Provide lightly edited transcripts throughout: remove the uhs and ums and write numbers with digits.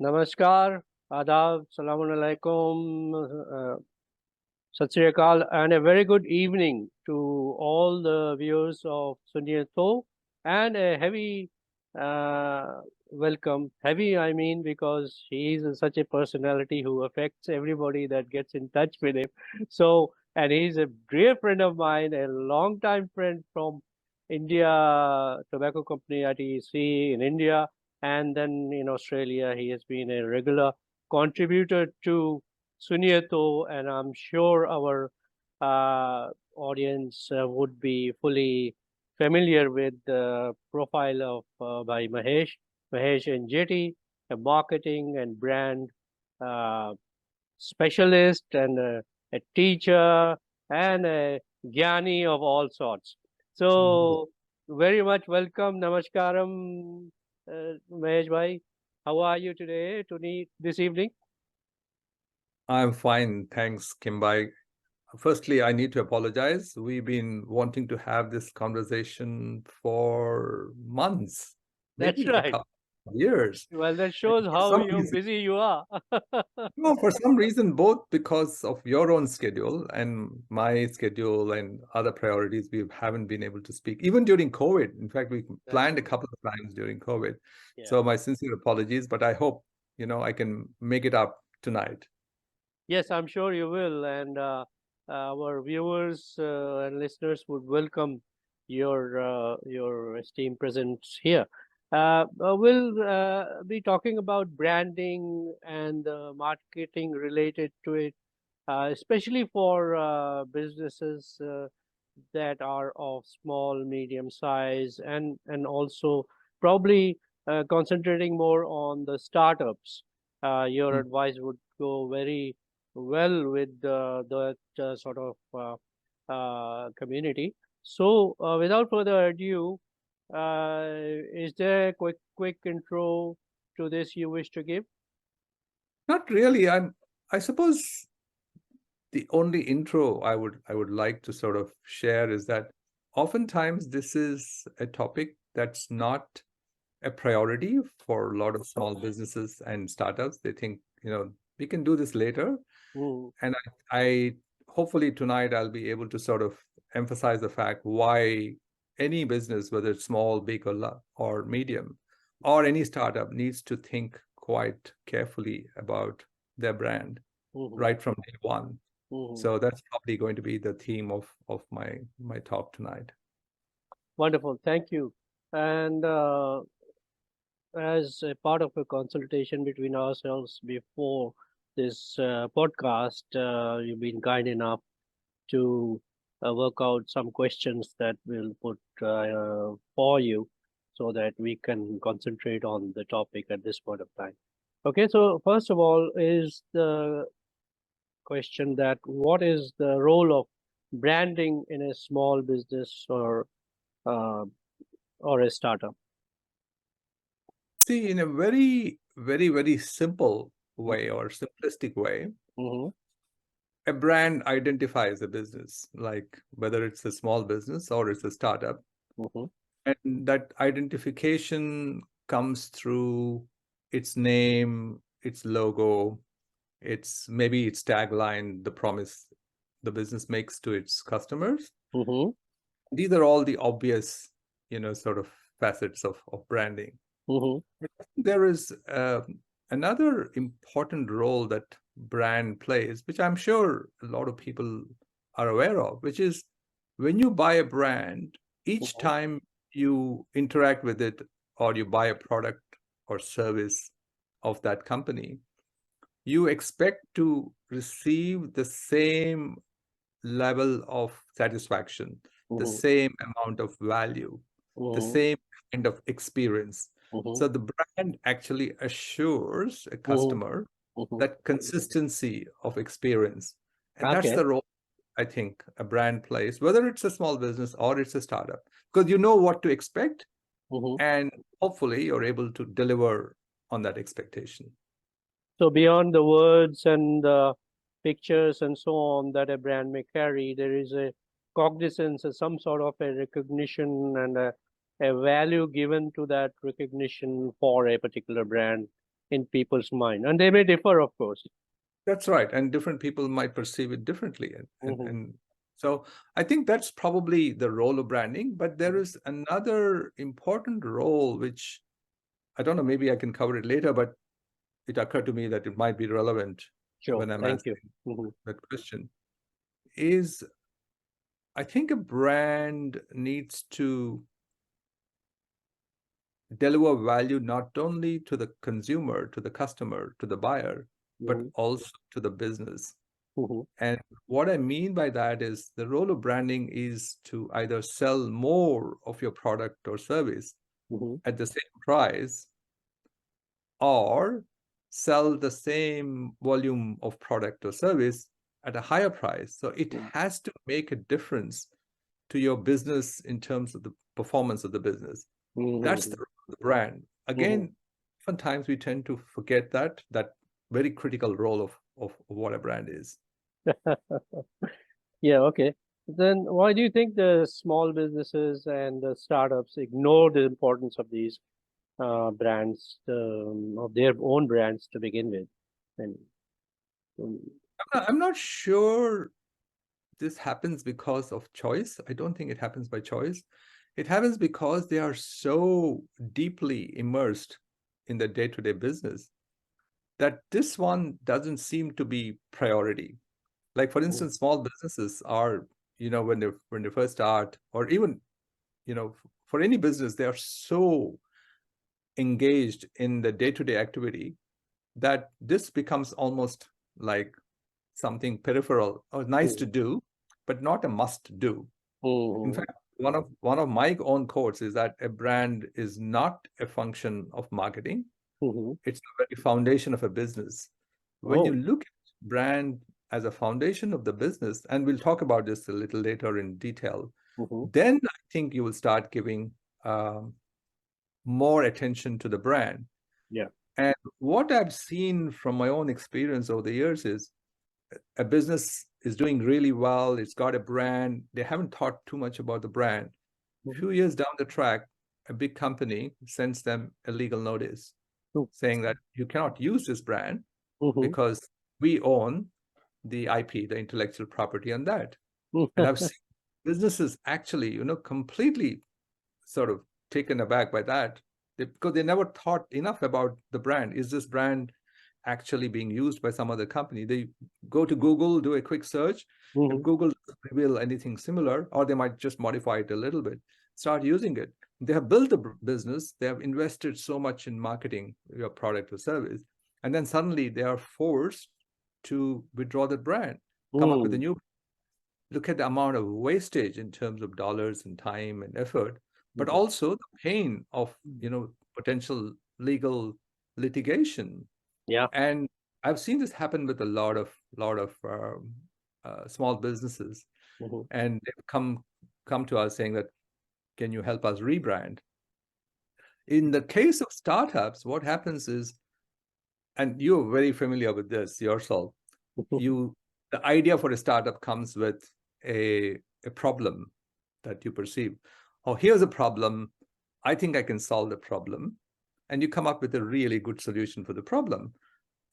Namaskar, Adab, Salaam Alaikum, Sat Sri Akal, and a very good evening to all the viewers of Suniye Tau, and a heavy welcome. Heavy, I mean, because he is such a personality who affects everybody that gets in touch with him. So, and he's a dear friend of mine, a long-time friend from India Tobacco Company at EC in India, and then in Australia, he has been a regular contributor to Suniye Tau, and I'm sure our audience would be fully familiar with the profile of by Mahesh Enjeti, a marketing and brand uh, specialist and a teacher and a Gyani of all sorts. So very much welcome, Namaskaram, Mahesh bhai. How are you today, this evening? I'm fine, thanks, Kimbai. Firstly, I need to apologize. We've been wanting to have this conversation for months, That's maybe a right. couple of years. Well, that And shows for how some reason, busy you are. no, for some reason, both because of your own schedule and my schedule and other priorities, we haven't been able to speak, even during COVID. In fact, we That's planned a true. couple of times during COVID. Yeah. So my sincere apologies, but I hope, I can make it up tonight. Yes, I'm sure you will. And our viewers and listeners would welcome your esteemed presence here. We'll be talking about branding and marketing related to it, especially for businesses that are of small, medium size, and also probably concentrating more on the startups. Your Mm. advice would go very well with that sort of community. So, without further ado, is there a quick intro to this you wish to give? Not really. I suppose the only intro I would like to sort of share is that oftentimes this is a topic that's not a priority for a lot of small businesses and startups. They think, we can do this later. Mm, And I hopefully tonight I'll be able to sort of emphasize the fact why any business, whether it's small, big, or medium, or any startup needs to think quite carefully about their brand mhm, right from day one. mhm. So that's probably going to be the theme of my talk tonight. Wonderful, thank you. And as a part of a consultation between ourselves before this podcast, you've been kind enough to work out some questions that we'll put for you so that we can concentrate on the topic at this point of time. Okay, so first of all is the question that what is the role of branding in a small business uh, or a startup? See, in a very, very, very simple way or simplistic way, Mm-hmm. a brand identifies a business, like whether it's a small business or it's a startup. Mm-hmm. And that identification comes through its name, its logo, its tagline, the promise the business makes to its customers. Mm-hmm. These are all the obvious, sort of facets of branding. Mm-hmm. There is another important role that brand plays, which I'm sure a lot of people are aware of, which is when you buy a brand, each Mm-hmm. time you interact with it or you buy a product or service of that company, you expect to receive the same level of satisfaction, the Mm-hmm. same amount of value, the Mm-hmm. same kind of experience. Mm-hmm. So the brand actually assures a Mm-hmm. customer Mm-hmm. that consistency of experience. And that's Okay. the role I think a brand plays, whether it's a small business or it's a startup, because you know what to expect Mm-hmm. and hopefully you're able to deliver on that expectation. So beyond the words and the pictures and so on that a brand may carry, there is a cognizance, some sort of a recognition and a value given to that recognition for a particular brand in people's mind, and they may differ, of course. That's right. And different people might perceive it differently. And so I think that's probably the role of branding. But there is another important role, which I don't know, maybe I can cover it later, but it occurred to me that it might be relevant Sure. when I'm Thank you. answering that question, is I think a brand needs to deliver value not only to the consumer, to the customer, to the buyer, but also to the business. And what I mean by that is the role of branding is to either sell more of your product or service at the same price, or sell the same volume of product or service at a higher price. So it has to make a difference to your business in terms of the performance of the business. That's the brand. Again, sometimes we tend to forget that very critical role of what a brand is. Yeah, okay. Then why do you think the small businesses and the startups ignore the importance of these brands, of their own brands to begin with? And I'm not sure this happens because of choice. I don't think it happens by choice. It happens because they are so deeply immersed in the day-to-day business that this one doesn't seem to be priority. Like, for instance, small businesses are, when they first start, or even, for any business, they are so engaged in the day-to-day activity that this becomes almost like something peripheral or nice to do, but not a must do. In fact, one of my own quotes is that a brand is not a function of marketing. It's the very foundation of a business. When you look at brand as a foundation of the business, and we'll talk about this a little later in detail, then I think you will start giving more attention to the brand. Yeah. And what I've seen from my own experience over the years is a business is doing really well. It's got a brand. They haven't thought too much about the brand. A few years down the track, a big company sends them a legal notice saying that you cannot use this brand because we own the IP, the intellectual property on that. And I've seen businesses actually, completely sort of taken aback by that, because they never thought enough about the brand. Is this brand actually being used by some other company? They go to Google, do a quick search. If Google doesn't reveal anything similar, or they might just modify it a little bit, start using it. They have built a business. They have invested so much in marketing your product or service. And then suddenly they are forced to withdraw the brand, come up with a new. Look at the amount of wastage in terms of dollars and time and effort, but also the pain of, potential legal litigation. Yeah. And I've seen this happen with a lot of small businesses, and they've come to us saying that, can you help us rebrand? In the case of startups, what happens is, and you're very familiar with this yourself, the idea for a startup comes with a problem that you perceive. Oh, here's a problem. I think I can solve the problem. And you come up with a really good solution for the problem.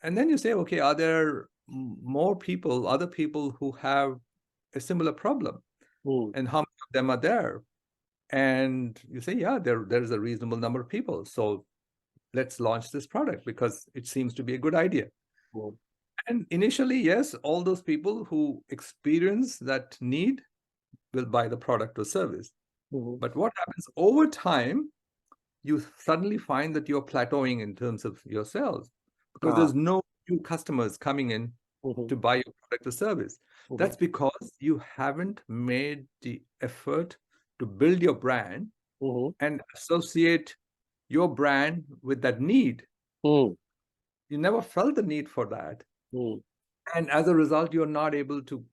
And then you say, okay, are there more people, other people who have a similar problem? And how many of them are there? And you say, yeah, there's a reasonable number of people. So let's launch this product because it seems to be a good idea. And initially, yes, all those people who experience that need will buy the product or service. But what happens over time, you suddenly find that you're plateauing in terms of your sales because there's no new customers coming in to buy your product or service. That's because you haven't made the effort to build your brand and associate your brand with that need. You never felt the need for that. And as a result, you're not able to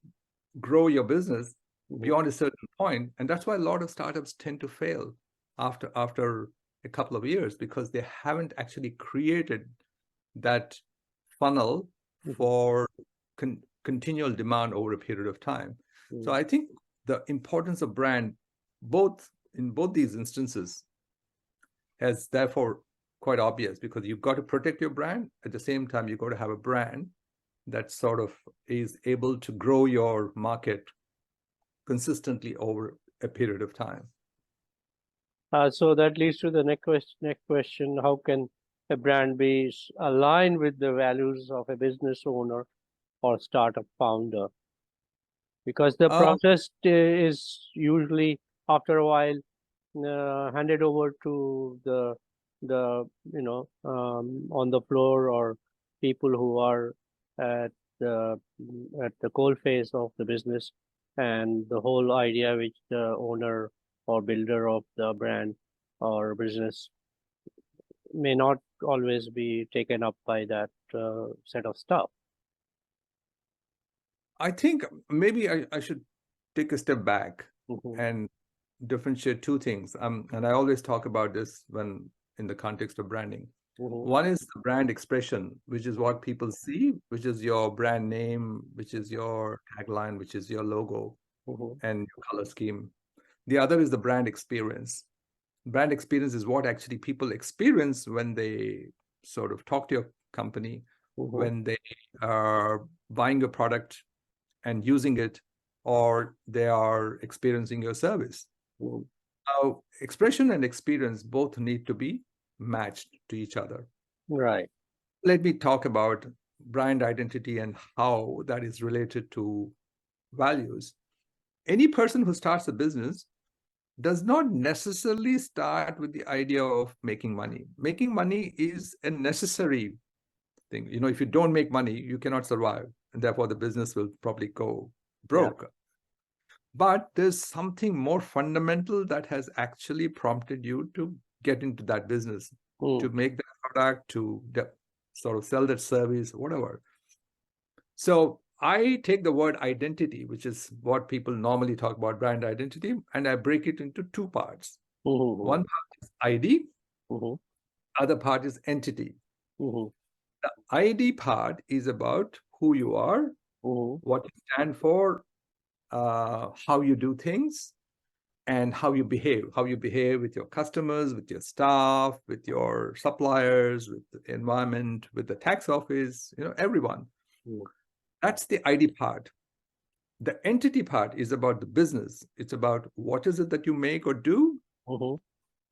grow your business beyond a certain point. And that's why a lot of startups tend to fail after a couple of years, because they haven't actually created that funnel for continual demand over a period of time. So I think the importance of brand, in both these instances, has therefore quite obvious, because you've got to protect your brand. At the same time, you've got to have a brand that sort of is able to grow your market consistently over a period of time. So that leads to the next question. How can a brand be aligned with the values of a business owner or startup founder? Because the process is usually, after a while, handed over to the on the floor, or people who are at the at the coal face of the business, and the whole idea which the owner or builder of the brand or business may not always be taken up by that set of stuff. I think maybe I should take a step back Mm-hmm. and differentiate two things. And I always talk about this when in the context of branding. Mm-hmm. One is the brand expression, which is what people see, which is your brand name, which is your tagline, which is your logo Mm-hmm. and your color scheme. The other is the brand experience. Brand experience is what actually people experience when they sort of talk to your company, Mm-hmm. when they are buying a product and using it, or they are experiencing your service. Mm-hmm. Now, expression and experience both need to be matched to each other. Right. Let me talk about brand identity and how that is related to values. Any person who starts a business does not necessarily start with the idea of making money. Making money is a necessary thing. You know, if you don't make money, you cannot survive, and therefore the business will probably go broke. Yeah. But there's something more fundamental that has actually prompted you to get into that business, to make that product, to sort of sell that service, whatever. So I take the word identity, which is what people normally talk about, brand identity, and I break it into two parts. Mm-hmm. One part is ID, Mm-hmm. other part is entity. Mm-hmm. The ID part is about who you are, what you stand for, how you do things, and how you behave with your customers, with your staff, with your suppliers, with the environment, with the tax office, everyone. That's the ID part. The entity part is about the business. It's about what is it that you make or do, who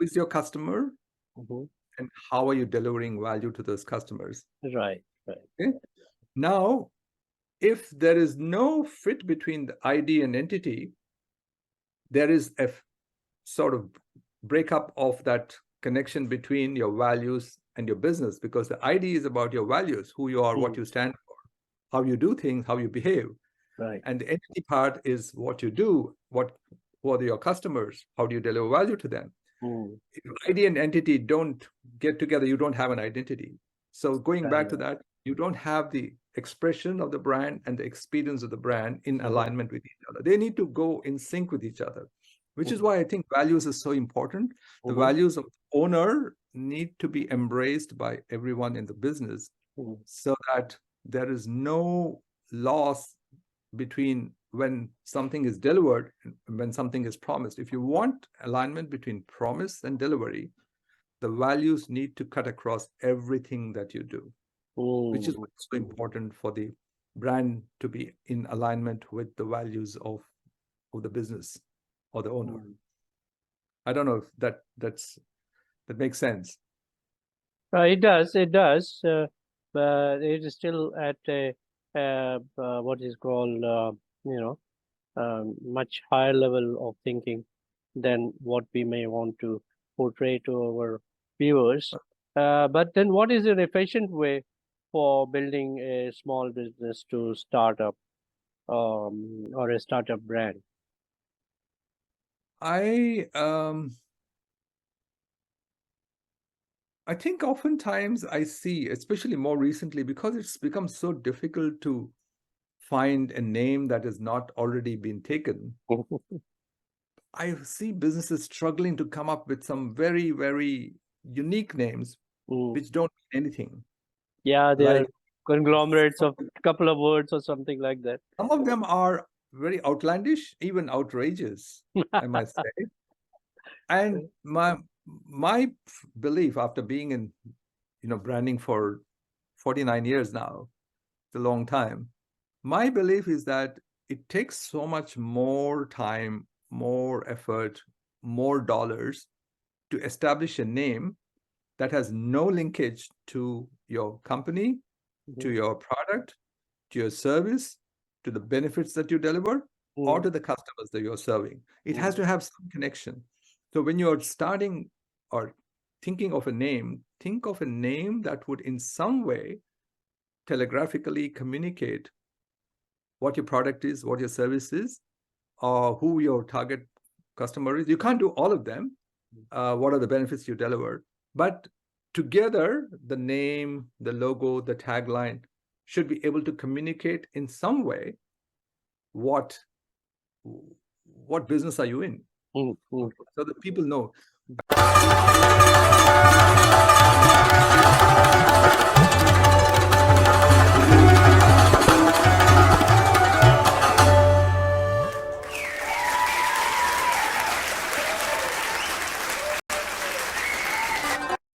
is your customer, and how are you delivering value to those customers. Right. Okay? Now, if there is no fit between the ID and entity, there is a sort of breakup of that connection between your values and your business, because the ID is about your values, who you are, what you stand for, how you do things, how you behave. Right. And the entity part is what you do, who are your customers, how do you deliver value to them. If ID and entity don't get together, you don't have an identity. So going back to that, you don't have the expression of the brand and the experience of the brand in alignment with each other. They need to go in sync with each other, which is why I think values is so important. The values of the owner need to be embraced by everyone in the business, so that there is no loss between when something is delivered and when something is promised. If you want alignment between promise and delivery, the values need to cut across everything that you do, which is what's so important for the brand to be in alignment with the values of the business or the owner. I don't know if that makes sense. It does, but it is still at a what is called much higher level of thinking than what we may want to portray to our viewers. But then, what is an efficient way for building a small business to start up, or a startup brand? I think oftentimes I see, especially more recently, because it's become so difficult to find a name that has not already been taken. I see businesses struggling to come up with some very, very unique names which don't mean anything. Yeah, they're conglomerates of a couple of words or something like that. Some of them are very outlandish, even outrageous, I might say. And my belief, after being in branding for 49 years now, it's a long time. My belief is that it takes so much more time, more effort, more dollars to establish a name that has no linkage to your company, to Mhm. your product, to your service, to the benefits that you deliver, or Mm, to the customers that you're serving. It has mm, to have some connection. So when you're starting or thinking of a name, think of a name that would in some way telegraphically communicate what your product is, what your service is, or who your target customer is. You can't do all of them. What are the benefits you deliver? But together, the name, the logo, the tagline should be able to communicate in some way what what business are you in, mm, mm. so that people know.